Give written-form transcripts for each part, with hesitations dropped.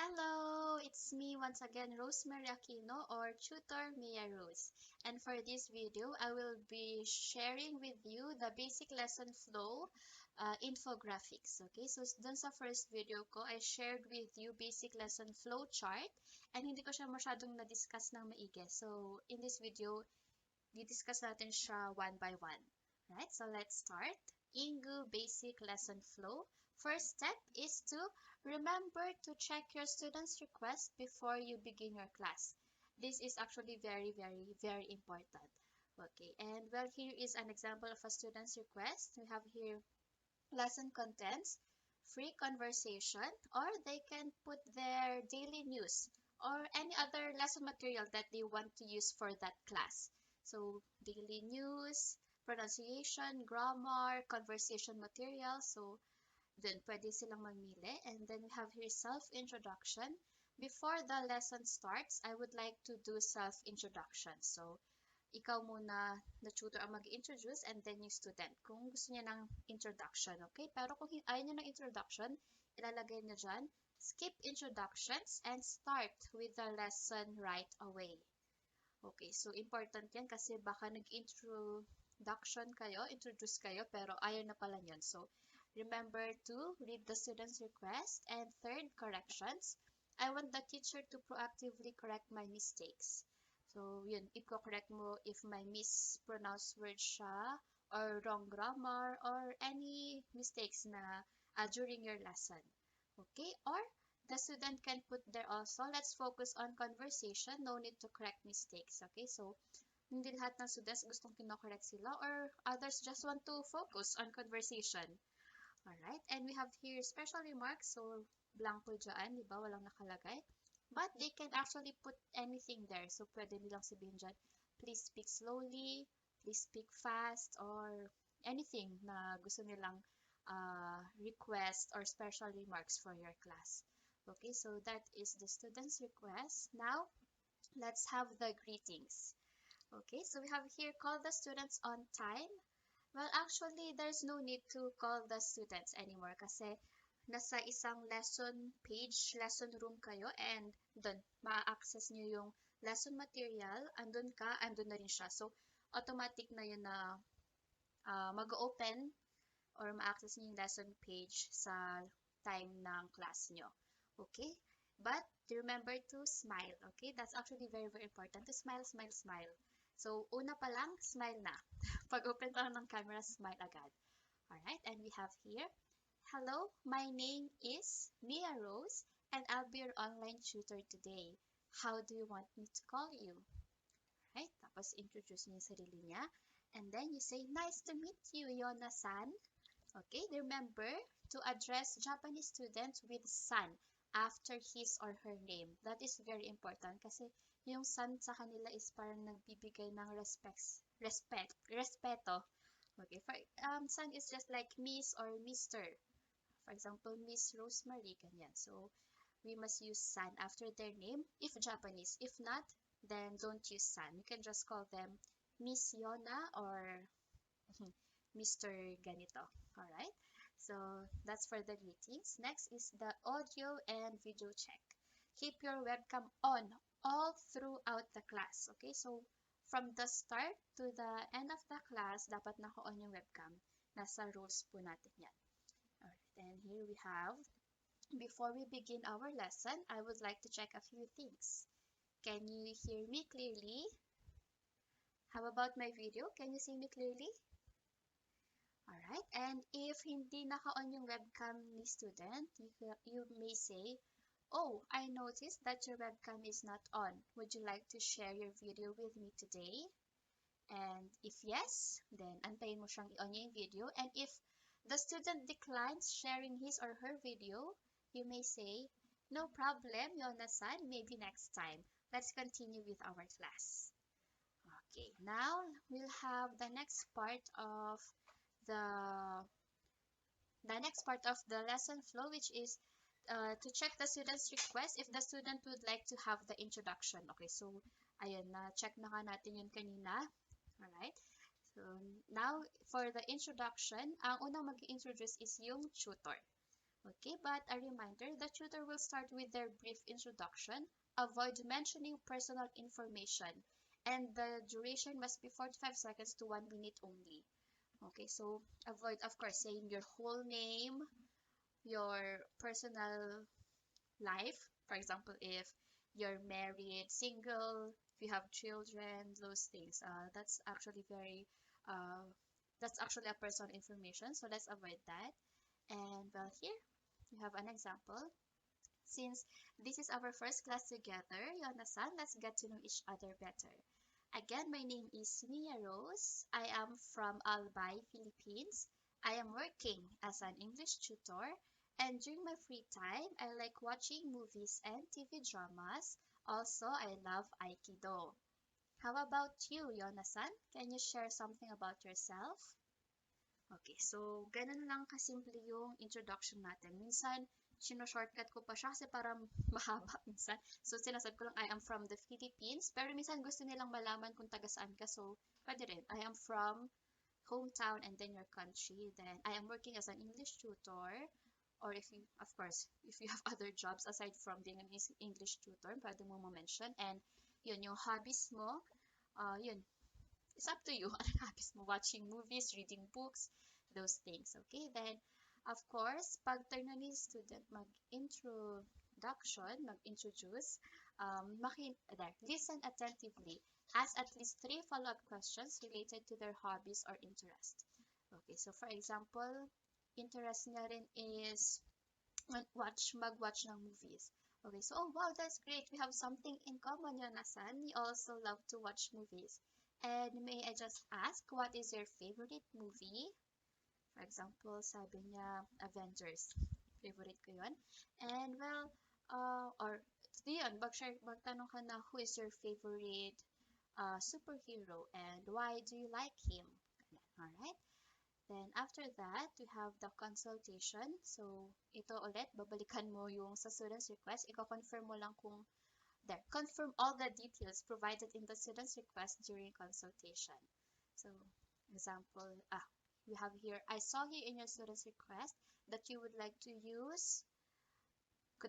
Hello, it's me once again, Rosemary Aquino or Tutor Mia Rose. And for this video, I will be sharing with you the basic lesson flow infographics. Okay, so dun sa first video ko, I shared with you basic lesson flow chart and hindi ko siya masyadong na-discuss ng maigi. So in this video, di-discuss natin siya one by one. Right, so let's start. ENGOO basic lesson flow. First step is to remember to check your students' request before you begin your class. This is actually very important. Okay, and well, here is an example of a student's request. We have here lesson contents, free conversation, or they can put their daily news or any other lesson material that they want to use for that class. So daily news, pronunciation, grammar, conversation material. So then pwede silang mamili. And then we have here self-introduction. Before the lesson starts, I would like to do self-introduction. So ikaw muna na tutor ang mag-introduce and then yung student kung gusto niya ng introduction, okay? Pero kung ayaw niya ng introduction, ilalagay niya dyan, skip introductions and start with the lesson right away. Okay, so important yan kasi baka introduce kayo, pero ayaw na pala yun. So, remember to read the student's request. And third, corrections. I want the teacher to proactively correct my mistakes. So, yun, i-correct mo if may mispronounced word siya, or wrong grammar, or any mistakes na during your lesson. Okay? Or, the student can put there also, let's focus on conversation, no need to correct mistakes. Okay? So, hindi lahat ng students gustong kinokorrect sila, or others just want to focus on conversation. Alright? And we have here special remarks, so blanco dyan, di ba? Walang nakalagay. But they can actually put anything there. So, pwede nilang sabihin dyan, please speak slowly, please speak fast, or anything na gusto nilang request or special remarks for your class. Okay, so that is the student's request. Now, let's have the greetings. Okay, so we have here, call the students on time. Well, actually, there's no need to call the students anymore kasi nasa isang lesson page, lesson room kayo, and doon, ma-access nyo yung lesson material, andun ka, andun na rin siya. So, automatic na yun na mag-open or ma-access nyo yung lesson page sa time ng class nyo. Okay? But, remember to smile. Okay? That's actually very important. To smile, smile, smile. So, una pa lang, smile na. Pag open pa lang ng camera, smile agad. Alright, and we have here, hello, my name is Mia Rose, and I'll be your online tutor today. How do you want me to call you? Right, tapos introduce niyo yung sarili niya. And then you say, nice to meet you, Yona-san. Okay, remember to address Japanese students with san after his or her name. That is very important kasi yung san sa kanila is parang nagbibigay ng respeto. Okay, san is just like Miss or Mr. For example, Miss Rosemary, ganyan. So, we must use san after their name if Japanese. If not, then don't use san. You can just call them Miss Yona or Mr. Ganito. Alright? So, that's for the greetings. Next is the audio and video check. Keep your webcam on all throughout the class. Okay? So, from the start to the end of the class, dapat naka-on yung webcam. Nasa rules po natin yan. Alright, and here we have, before we begin our lesson, I would like to check a few things. Can you hear me clearly? How about my video? Can you see me clearly? Alright, and if hindi naka-on yung webcam ni student, you may say, oh, I noticed that your webcam is not on. Would you like to share your video with me today? And if yes, then antayin mo siyang i-on yung video. And if the student declines sharing his or her video, you may say, no problem, Yona-san, maybe next time. Let's continue with our class. Okay, now we'll have the next part of the lesson flow, which is to check the student's request if the student would like to have the introduction. Okay, so ayun, na-check na nga natin yun kanina. Alright, so now for the introduction, ang unang mag-introduce is yung tutor. Okay, but a reminder, the tutor will start with their brief introduction, avoid mentioning personal information, and the duration must be 45 seconds to 1 minute only. Okay, so avoid, of course, saying your whole name, your personal life. For example, if you're married, single, if you have children, those things. Uh, that's actually a personal information. So let's avoid that. And well, here you have an example. Since this is our first class together, Yona-san, let's get to know each other better. Again, my name is Mia Rose. I am from Albay, Philippines. I am working as an English tutor, and during my free time, I like watching movies and TV dramas. Also, I love Aikido. How about you, Yona-san? Can you share something about yourself? Okay, so ganun lang kasimple yung introduction natin. Minsan, shortcut ko pa siya kasi parang mahaba minsan. So, sinasabi ko lang, I am from the Philippines. Pero minsan gusto nilang malaman kung taga saan ka. So, pwede rin. I am from hometown and then your country. Then, I am working as an English tutor. Or if you, of course, if you have other jobs aside from being an English tutor, pwede mo mention. And, yun, yung hobbies mo, yun, it's up to you. Anong hobbies mo? Watching movies, reading books, those things. Okay, then, of course, pag turn na ni student mag-introduction, mag-introduce, listen attentively. Ask at least 3 follow-up questions related to their hobbies or interest. Okay, so for example, interest niya rin is mag-watch ng movies. Okay, so, oh wow, that's great. We have something in common, Yonasan. We also love to watch movies. And may I just ask, what is your favorite movie? For example, sabi niya, Avengers. Favorite ko yun. And well, yun, magtanong ka na, who is your favorite superhero and why do you like him? Alright? Then, after that, we have the consultation. So, ito ulit, babalikan mo yung sa student's request. Iko-confirm mo lang kung there. Confirm all the details provided in the student's request during consultation. So, example, we have here, I saw here in your student's request that you would like to use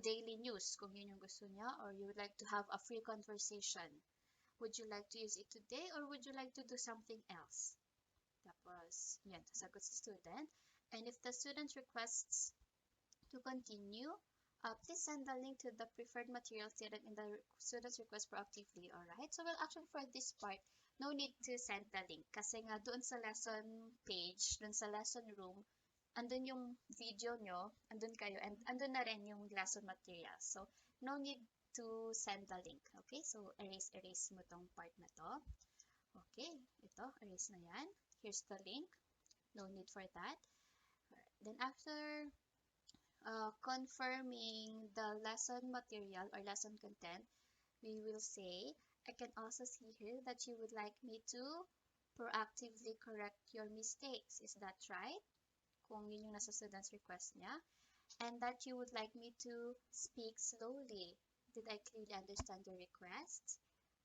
daily news, kung yun yung gusto niya, or you would like to have a free conversation. Would you like to use it today or would you like to do something else? Tapos, yan, sagot si student. And if the student requests to continue, please send the link to the preferred material stated in the student's request proactively, alright? So, well, actually for this part, no need to send the link. Kasi nga, doon sa lesson page, doon sa lesson room, andun yung video nyo, andun kayo, and andun na rin yung lesson material. So, no need to send the link, okay? So, erase mo tong part na to. Okay, ito, erase na yan. Here's the link. No need for that. Then after confirming the lesson material or lesson content, we will say, I can also see here that you would like me to proactively correct your mistakes. Is that right? Kung yun yung nasa student's request niya. And that you would like me to speak slowly. Did I clearly understand your request?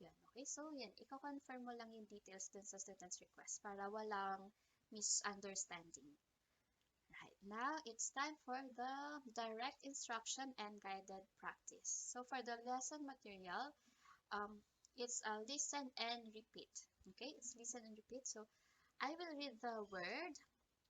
Yan, okay? So, yan. Iko-confirm mo lang yung details dun sa student's request para walang misunderstanding. Right. Now, it's time for the direct instruction and guided practice. So, for the lesson material, it's listen and repeat. Okay? It's listen and repeat. So, I will read the word,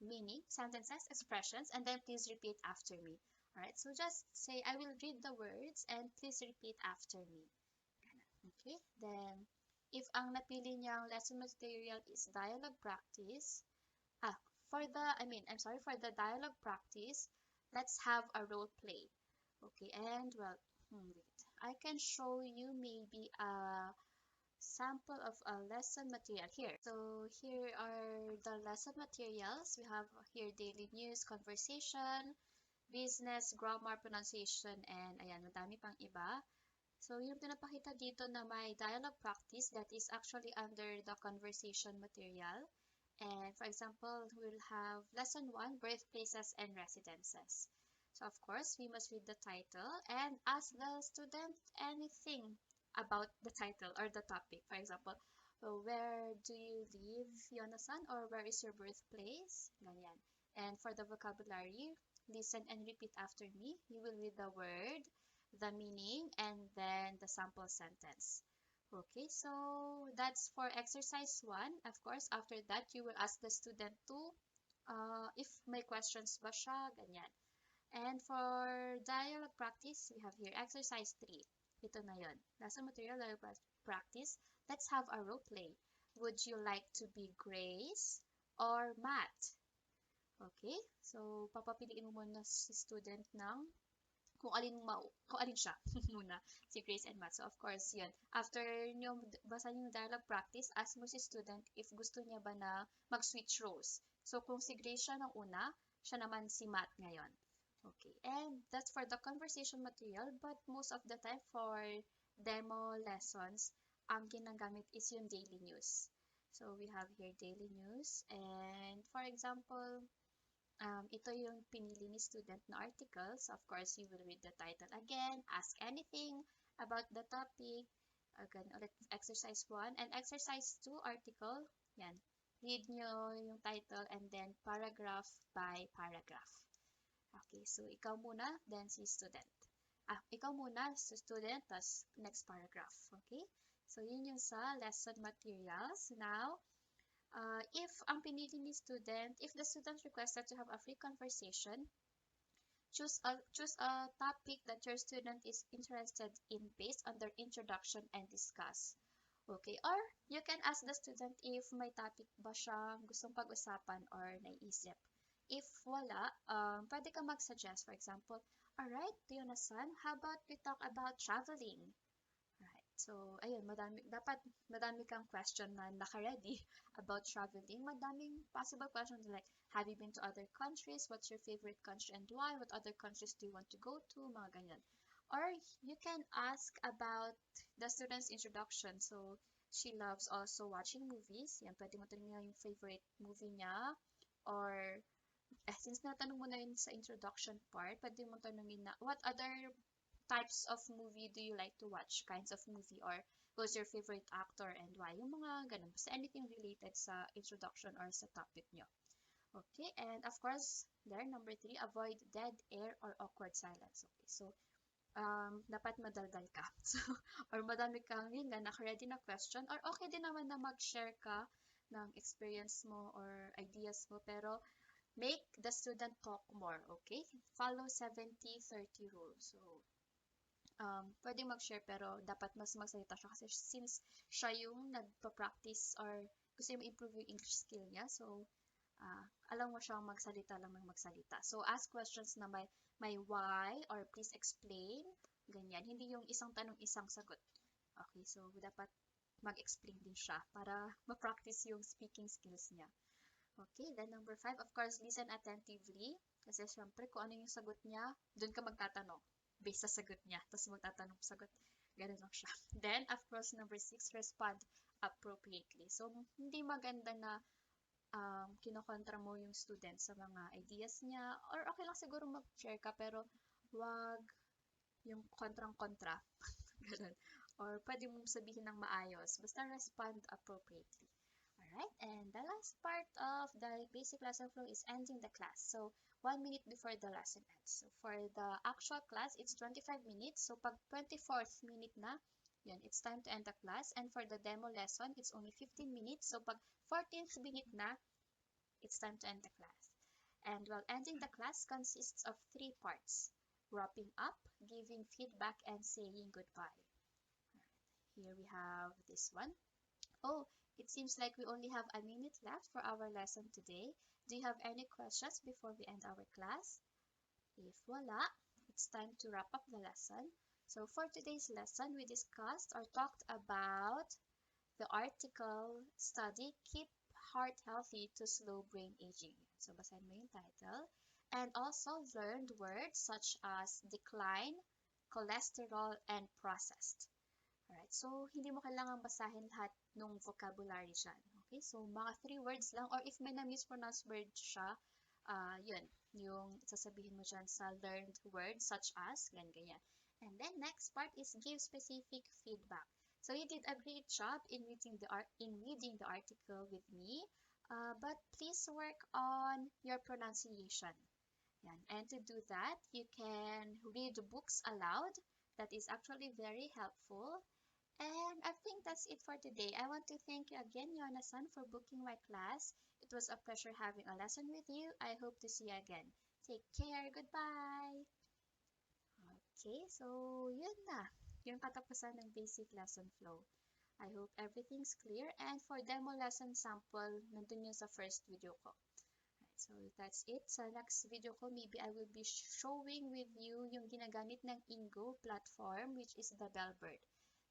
meaning, sentences, expressions, and then please repeat after me. Alright? So, just say, I will read the words and please repeat after me. Okay, then, if ang napili niyang lesson material is dialogue practice, for the dialogue practice, let's have a role play. Okay, and well, wait, I can show you maybe a sample of a lesson material here. So, here are the lesson materials. We have here daily news, conversation, business, grammar, pronunciation, and ayan, madami pang iba. So, yung pinapakita dito na may dialogue practice, that is actually under the conversation material. And for example, we'll have lesson 1, birthplaces and residences. So, of course, we must read the title and ask the student anything about the title or the topic. For example, where do you live, Yona-san? Or where is your birthplace? Ganyan. And for the vocabulary, listen and repeat after me. You will read the word, the meaning, and then the sample sentence. Okay, so that's for exercise 1. Of course, after that, you will ask the student to if may questions ba siya, ganyan. And for dialogue practice, we have here exercise 3. Ito na yun. Lesson material, dialogue practice. Let's have a role play. Would you like to be Grace or Matt? Okay, so papapiliin mo muna si student ng kung alin siya muna, si Grace and Matt. So, of course, yun. After nyo basahin yung dialogue practice, ask mo si student if gusto niya ba na mag-switch roles. So, kung si Grace siya ng una, siya naman si Matt ngayon. Okay, and that's for the conversation material, but most of the time for demo lessons, ang ginagamit is yung daily news. So, we have here daily news, and for example, ito yung pinili ni student na articles. Of course, you will read the title again, ask anything about the topic. Again, ulit exercise 1 and exercise 2 article. Yan. Read nyo yung title and then paragraph by paragraph. Okay, so ikaw muna, then si student. Ikaw muna, si student, tas next paragraph. Okay? So, yun yung sa lesson materials. Now, if ang pinili ni student, if the student requested to have a free conversation, choose a topic that your student is interested in based on their introduction and discuss. Okay, or you can ask the student if may topic ba siyang gustong pag-usapan or naiisip. If wala, pwede ka mag-suggest. For example, alright, Tionasan, how about we talk about traveling? Right. So, ayun, dapat madami kang question na naka-ready about traveling. Madaming possible questions like, have you been to other countries? What's your favorite country and why? What other countries do you want to go to? Mga ganyan. Or you can ask about the student's introduction. So, she loves also watching movies. Yan, pwede mo tanongin yung favorite movie niya. Or, since natanong mo na yun sa introduction part, pwede mo tanongin na, what other types of movie do you like to watch? Kinds of movie, or who's your favorite actor and why? Yung mga ganun. Basta anything related sa introduction or sa topic nyo. Okay, and of course, there, number 3, avoid dead air or awkward silence. Okay, so, dapat madaldal ka. So, or madami kang, yun nga, naka-ready na question, or okay din naman na mag-share ka ng experience mo or ideas mo, pero make the student talk more, okay? Follow 70-30 rule. So, pwede mag-share pero dapat mas magsalita siya kasi since siya yung nagpa-practice or gusto yung improve yung English skill niya. So, alam mo siyang magsalita lang ng magsalita. So, ask questions na may why or please explain. Ganyan. Hindi yung isang tanong, isang sagot. Okay, so dapat mag-explain din siya para ma-practice yung speaking skills niya. Okay, then number 5, of course, listen attentively. Kasi syempre, kung ano yung sagot niya, dun ka magtatanong based sa sagot niya. Tapos magtatanong sagot. Ganun lang siya. Then, of course, number 6, respond appropriately. So, hindi maganda na kinokontra mo yung student sa mga ideas niya. Or okay lang siguro mag-share ka, pero wag yung kontrang-kontra. Ganun. Or pwede mong sabihin ng maayos. Basta respond appropriately. Alright, and the last part of the basic lesson flow is ending the class. So, 1 minute before the lesson ends. So, for the actual class, it's 25 minutes. So, pag 24th minute na, yun, it's time to end the class. And for the demo lesson, it's only 15 minutes. So, pag 14th minute na, it's time to end the class. And while ending the class consists of 3 parts. Wrapping up, giving feedback, and saying goodbye. Here we have this one. Oh, it seems like we only have a minute left for our lesson today. Do you have any questions before we end our class? If wala, it's time to wrap up the lesson. So for today's lesson, we discussed or talked about the article, Study, Keep Heart Healthy to Slow Brain Aging. So basahin mo yung title. And also learned words such as decline, cholesterol, and processed. Alright, so hindi mo kailangan basahin lahat ng vocabulary dyan. Okay, so mga 3 words lang, or if may na-mispronounce word siya, yun, yung sasabihin mo dyan sa learned words such as, ganyan. And then next part is give specific feedback. So you did a great job in reading the article with me, but please work on your pronunciation. Yan. And to do that, you can read books aloud. That is actually very helpful. And I think that's it for today. I want to thank you again, Yona-san, for booking my class. It was a pleasure having a lesson with you. I hope to see you again. Take care. Goodbye. Okay, so yun na. Yung katapusan ng basic lesson flow. I hope everything's clear. And for demo lesson sample, nandun yun sa first video ko. So that's it. Sa next video ko, maybe I will be showing with you yung ginagamit ng ENGOO platform, which is the Bellbird.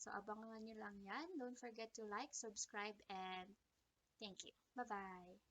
So abangan nyo lang yan. Don't forget to like, subscribe, and thank you. Bye-bye.